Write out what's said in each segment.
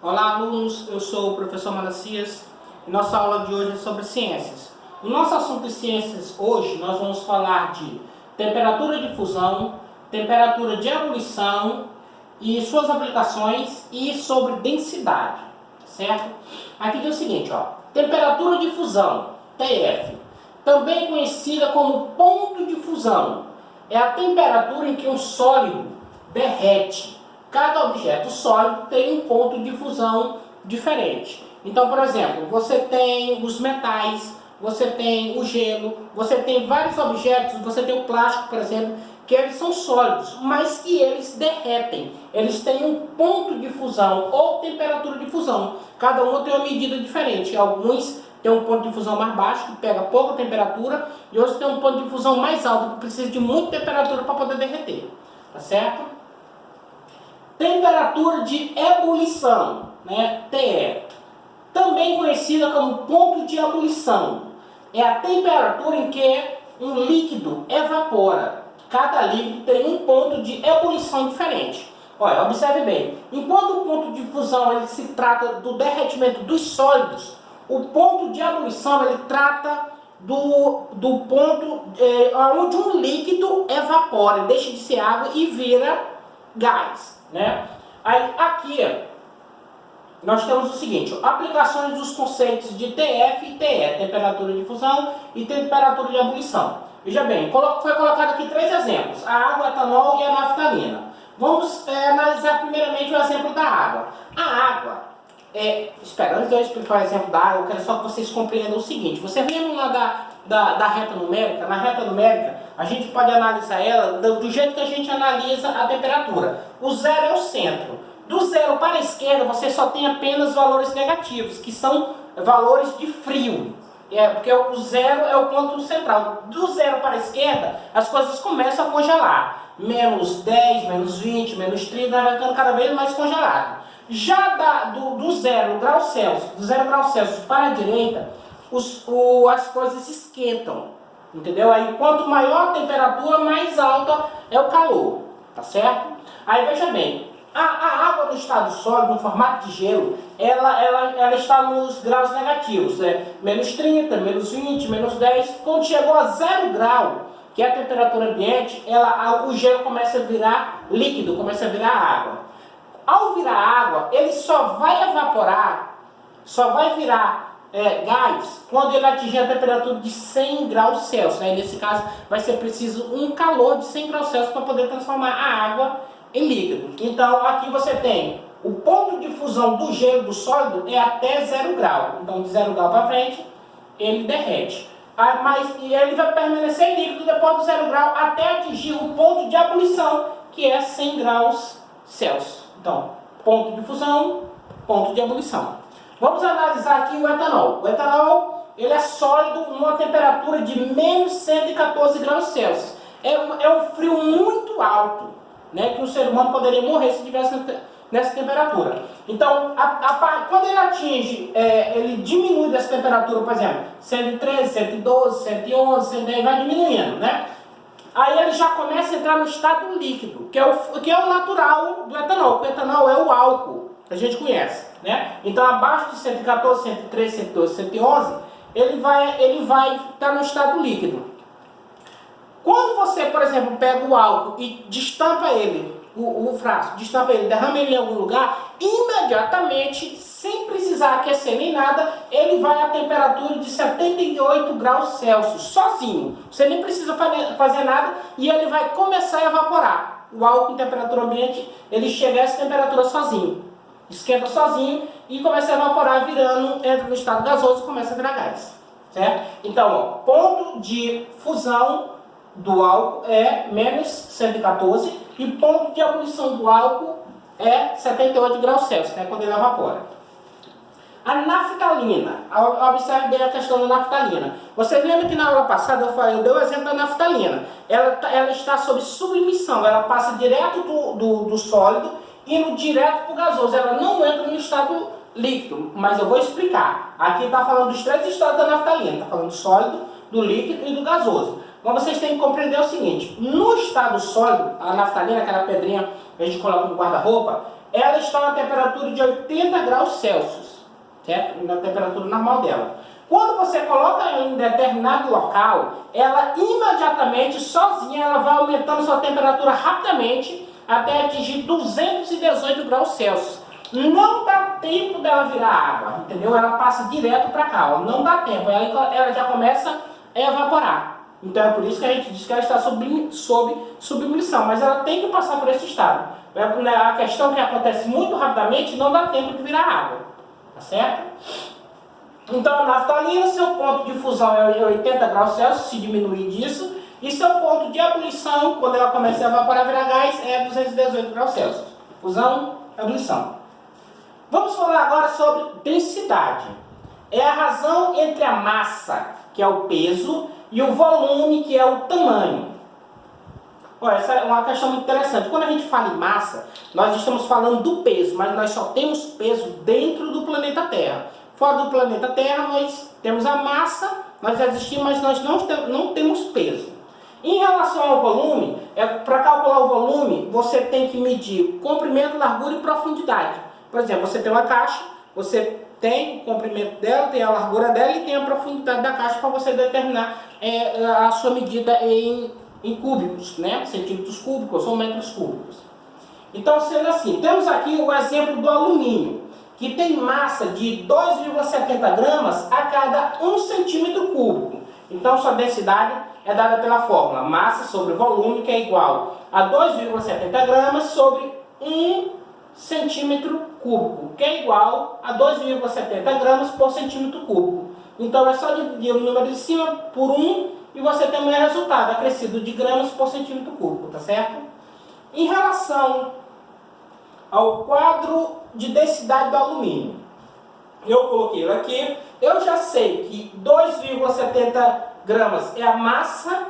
Olá, alunos, eu sou o professor Manacias e nossa aula de hoje é sobre ciências. No nosso assunto de ciências, hoje nós vamos falar de temperatura de fusão, temperatura de ebulição e suas aplicações e sobre densidade, certo? Aqui diz o seguinte, ó, temperatura de fusão, TF, também conhecida como ponto de fusão, é a temperatura em que um sólido derrete. Cada objeto sólido tem um ponto de fusão diferente. Então, por exemplo, você tem os metais, você tem o gelo, você tem vários objetos, você tem o plástico, por exemplo, que eles são sólidos, mas que eles derretem. Eles têm um ponto de fusão ou temperatura de fusão. Cada um tem uma medida diferente. Alguns têm um ponto de fusão mais baixo, que pega pouca temperatura, e outros têm um ponto de fusão mais alto, que precisa de muita temperatura para poder derreter. Tá certo? Temperatura de ebulição, né, TE, também conhecida como ponto de ebulição, é a temperatura em que um líquido evapora. Cada líquido tem um ponto de ebulição diferente. Olha, observe bem, enquanto o ponto de fusão ele se trata do derretimento dos sólidos, o ponto de ebulição ele trata do ponto onde um líquido evapora, deixa de ser água e vira gás. Né? Aí, aqui nós temos o seguinte, aplicações dos conceitos de TF e TE, temperatura de fusão e temperatura de ebulição. Veja bem, foi colocado aqui três exemplos, a água, etanol e a naftalina. Vamos analisar primeiramente o exemplo da água. A água, antes de eu explicar o exemplo da água, eu quero só que vocês compreendam o seguinte, você vendo lá da reta numérica, na reta numérica, a gente pode analisar ela do jeito que a gente analisa a temperatura. O zero é o centro. Do zero para a esquerda, você só tem apenas valores negativos, que são valores de frio. Porque o zero é o ponto central. Do zero para a esquerda, as coisas começam a congelar. Menos 10, menos 20, menos 30, vai ficando cada vez mais congelado. Já do 0 graus Celsius para a direita, as coisas esquentam, entendeu? Aí quanto maior a temperatura, mais alta é o calor, tá certo? Aí veja bem, a água no estado sólido, no formato de gelo, ela está nos graus negativos, menos 30, menos 20, menos 10, quando chegou a 0 grau, que é a temperatura ambiente, o gelo começa a virar líquido, começa a virar água. Ao virar água, ele só vai evaporar, só vai virar gás quando ele atingir a temperatura de 100 graus Celsius. Né? Nesse caso, vai ser preciso um calor de 100 graus Celsius para poder transformar a água em líquido. Então, aqui você tem o ponto de fusão do gelo do sólido é até 0 grau. Então, de 0 grau para frente, ele derrete. E ele vai permanecer líquido depois do 0 grau até atingir o ponto de ebulição, que é 100 graus Celsius. Então, ponto de fusão, ponto de ebulição. Vamos analisar aqui o etanol. O etanol ele é sólido numa temperatura de menos 114 graus Celsius. É um frio muito alto, né, que o ser humano poderia morrer se estivesse nessa temperatura. Então, quando ele atinge, ele diminui dessa temperatura, por exemplo, 113, 112, 111, 110, vai diminuindo, né? Aí ele já começa a entrar no estado líquido, que é o natural do etanol. O etanol é o álcool, que a gente conhece, né? Então, abaixo de 114, 113, 112, 111, ele vai estar no estado líquido. Quando você, por exemplo, pega o álcool e destampa ele, o frasco, destampa ele, derrama ele em algum lugar, imediatamente, sem precisar aquecer nem nada, ele vai a temperatura de 78 graus Celsius, sozinho. Você nem precisa fazer nada e ele vai começar a evaporar. O álcool em temperatura ambiente, ele chega a essa temperatura sozinho. Esquenta sozinho e começa a evaporar, entra no estado gasoso e começa a virar gás. Certo? Então, ó, ponto de fusão do álcool é menos 114 e ponto de ebulição do álcool é 78 graus Celsius, né, quando ele evapora. A naftalina, observe bem a questão da naftalina. Vocês lembram que na aula passada eu dei o exemplo da naftalina. Ela está sob sublimação, ela passa direto do sólido indo direto para o gasoso, ela não entra no estado líquido, mas eu vou explicar. Aqui está falando dos três estados da naftalina, está falando do sólido, do líquido e do gasoso. Mas vocês têm que compreender o seguinte, no estado sólido, a naftalina, aquela pedrinha a gente coloca no guarda-roupa, ela está na temperatura de 80 graus Celsius, certo? Na temperatura normal dela. Quando você coloca ela em determinado local, ela imediatamente, sozinha, ela vai aumentando sua temperatura rapidamente até atingir 218 graus Celsius. Não dá tempo dela virar água, entendeu? Ela passa direto para cá, ó. Não dá tempo, ela já começa a evaporar. Então é por isso que a gente diz que ela está sob sublimação, mas ela tem que passar por esse estado. A questão que acontece muito rapidamente, não dá tempo de virar água, tá certo? Então a naftalina, seu ponto de fusão é 80 graus Celsius, se diminuir disso, e seu ponto de ebulição, quando ela começa a evaporar virar gás, é 218 graus Celsius. Fusão, ebulição. Vamos falar agora sobre densidade. É a razão entre a massa, que é o peso, e o volume, que é o tamanho. Olha, essa é uma questão muito interessante. Quando a gente fala em massa, nós estamos falando do peso, mas nós só temos peso dentro do planeta Terra. Fora do planeta Terra, nós temos a massa, nós existimos, mas nós não temos peso. Em relação ao volume, para calcular o volume, você tem que medir comprimento, largura e profundidade. Por exemplo, você tem uma caixa, você tem o comprimento dela, tem a largura dela e tem a profundidade da caixa para você determinar a sua medida em cúbicos, né? Centímetros cúbicos ou metros cúbicos. Então, sendo assim, temos aqui o exemplo do alumínio, que tem massa de 2,70 gramas a cada 1 centímetro cúbico. Então, sua densidade é dada pela fórmula massa sobre volume, que é igual a 2,70 gramas sobre 1 centímetro cúbico, que é igual a 2,70 gramas por centímetro cúbico. Então, é só dividir o número de cima por 1 e você tem o mesmo resultado, acrescido de gramas por centímetro cúbico, tá certo? Em relação ao quadro de densidade do alumínio, eu coloquei ele aqui. Eu já sei que 2,70 gramas é a massa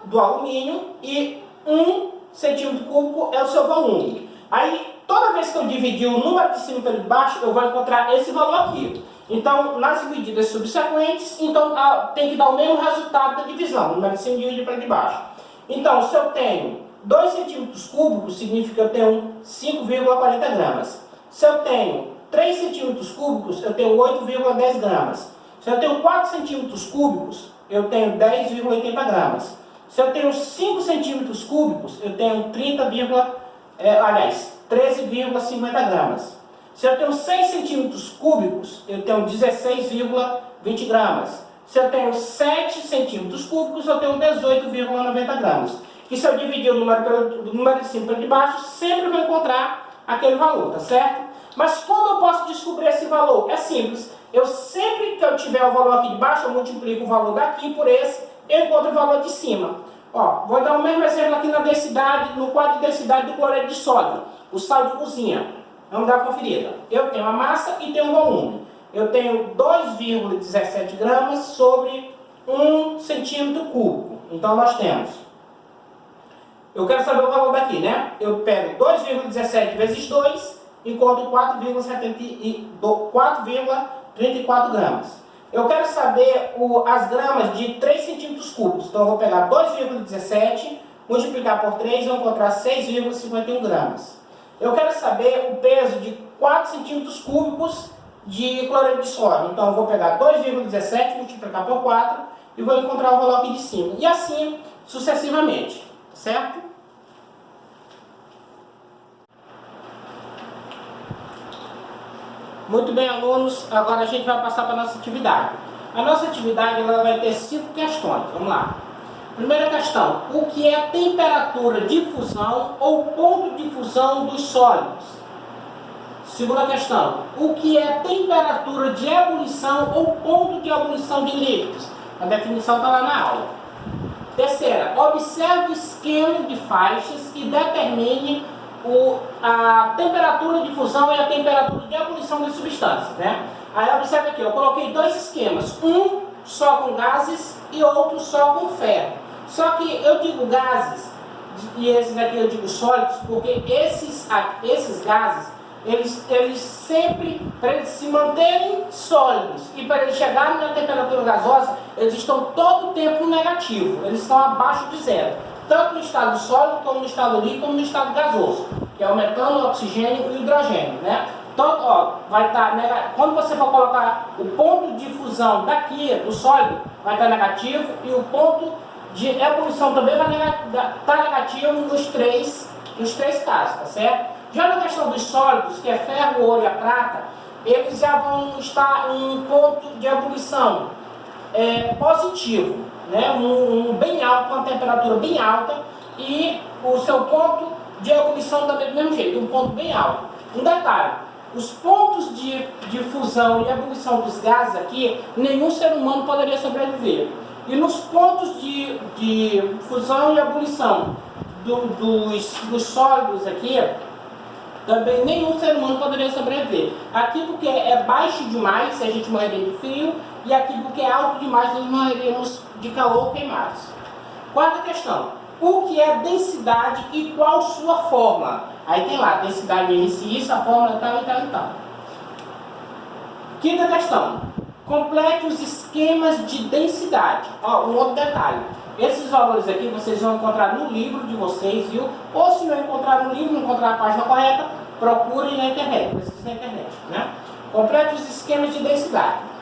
do alumínio e 1 centímetro cúbico é o seu volume. Aí, toda vez que eu dividir o número de cima pelo de baixo, eu vou encontrar esse valor aqui. Então, nas medidas subsequentes, então, tem que dar o mesmo resultado da divisão, o número de cima dividido pelo de baixo. Então, se eu tenho 2 centímetros cúbicos, significa que eu tenho 5,40 gramas. Se eu tenho 3 centímetros cúbicos, eu tenho 8,10 gramas. Se eu tenho 4 centímetros cúbicos, eu tenho 10,80 gramas. Se eu tenho 5 centímetros cúbicos, eu tenho 13,50 gramas. Se eu tenho 6 centímetros cúbicos, eu tenho 16,20 gramas. Se eu tenho 7 centímetros cúbicos, eu tenho 18,90 gramas. E se eu dividir o número de cima pelo de baixo, sempre vou encontrar aquele valor, tá certo? Mas como eu posso descobrir esse valor? É simples. Sempre que eu tiver o valor aqui de baixo, eu multiplico o valor daqui por esse, eu encontro o valor de cima. Ó, vou dar o mesmo exemplo aqui na densidade, no quadro de densidade do cloreto de sódio, o sal de cozinha. Vamos dar uma conferida. Eu tenho a massa e tenho o volume. Eu tenho 2,17 gramas sobre 1 centímetro cúbico. Então nós temos. Eu quero saber o valor daqui, né? Eu pego 2,17 vezes 2 e encontro 4,34 gramas. Eu quero saber as gramas de 3 centímetros cúbicos. Então eu vou pegar 2,17, multiplicar por 3 e vou encontrar 6,51 gramas. Eu quero saber o peso de 4 centímetros cúbicos de cloreto de sódio. Então eu vou pegar 2,17, multiplicar por 4 e vou encontrar o valor aqui de cima. E assim sucessivamente, certo? Muito bem, alunos, agora a gente vai passar para a nossa atividade. A nossa atividade ela vai ter 5 questões. Vamos lá. Primeira questão, o que é a temperatura de fusão ou ponto de fusão dos sólidos? Segunda questão, o que é a temperatura de ebulição ou ponto de ebulição de líquidos? A definição está lá na aula. Terceira, observe o esquema de faixas e determine a temperatura de fusão e a temperatura de ebulição das substâncias, né? Aí observe aqui, eu coloquei 2 esquemas, um só com gases e outro só com ferro. Só que eu digo gases e esses aqui eu digo sólidos porque esses gases, eles sempre, para eles se manterem sólidos e para eles chegarem na temperatura gasosa, eles estão todo o tempo negativo, eles estão abaixo de zero. Tanto no estado sólido, como no estado líquido, como no estado gasoso. que é o metano, o oxigênio e o hidrogênio, né? Então, ó, vai estar quando você for colocar o ponto de fusão daqui do sólido, vai estar negativo, e o ponto de ebulição também vai estar negativo nos três casos, tá certo? Já na questão dos sólidos, que é ferro, o ouro e a prata, eles já vão estar em um ponto de ebulição positivo, né? Bem alto, com uma temperatura bem alta, e o seu ponto de ebulição também do mesmo jeito, um ponto bem alto. Um detalhe, os pontos de fusão e ebulição dos gases aqui, nenhum ser humano poderia sobreviver. E nos pontos de fusão e ebulição dos sólidos aqui, também nenhum ser humano poderia sobreviver. Aqui porque é baixo demais, a gente morreria de frio, e aqui porque é alto demais, nós morreríamos de calor queimados. Quarta questão, o que é densidade e qual sua fórmula? Aí tem lá, densidade inicia isso, a fórmula tal e tal e tal. Quinta questão, complete os esquemas de densidade. Ó, um outro detalhe, esses valores aqui vocês vão encontrar no livro de vocês, viu? Ou se não encontrar no livro, não encontrar a página correta, procurem na internet, pesquisem na internet, né? Complete os esquemas de densidade.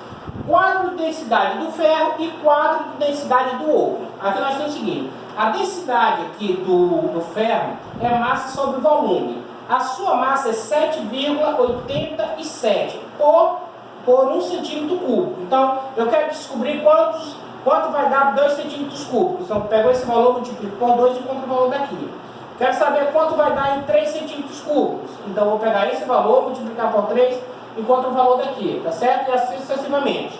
Quadro de densidade do ferro e quadro de densidade do ouro. Aqui nós temos o seguinte, a densidade aqui do ferro é massa sobre volume. A sua massa é 7,87 por 1 centímetro cúbico. Então, eu quero descobrir quanto vai dar 2 centímetros cúbicos. Então, pego esse valor, multiplico por 2 e encontro o valor daqui. Quero saber quanto vai dar em 3 centímetros cúbicos. Então, vou pegar esse valor, multiplicar por 3, encontro o valor daqui, tá certo? E assim sucessivamente.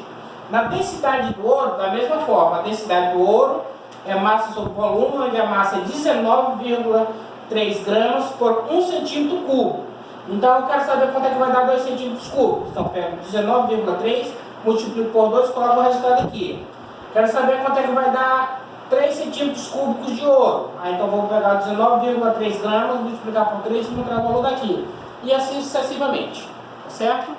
Na densidade do ouro, da mesma forma, a densidade do ouro é massa sobre volume, onde a massa é 19,3 gramas por 1 centímetro cúbico. Então, eu quero saber quanto é que vai dar 2 centímetros cúbicos. Então, pego 19,3, multiplico por 2 e coloco o resultado aqui. Quero saber quanto é que vai dar 3 centímetros cúbicos de ouro. Aí, então, vou pegar 19,3 gramas, multiplicar por 3 e encontrar o valor daqui. E assim sucessivamente. Tá certo?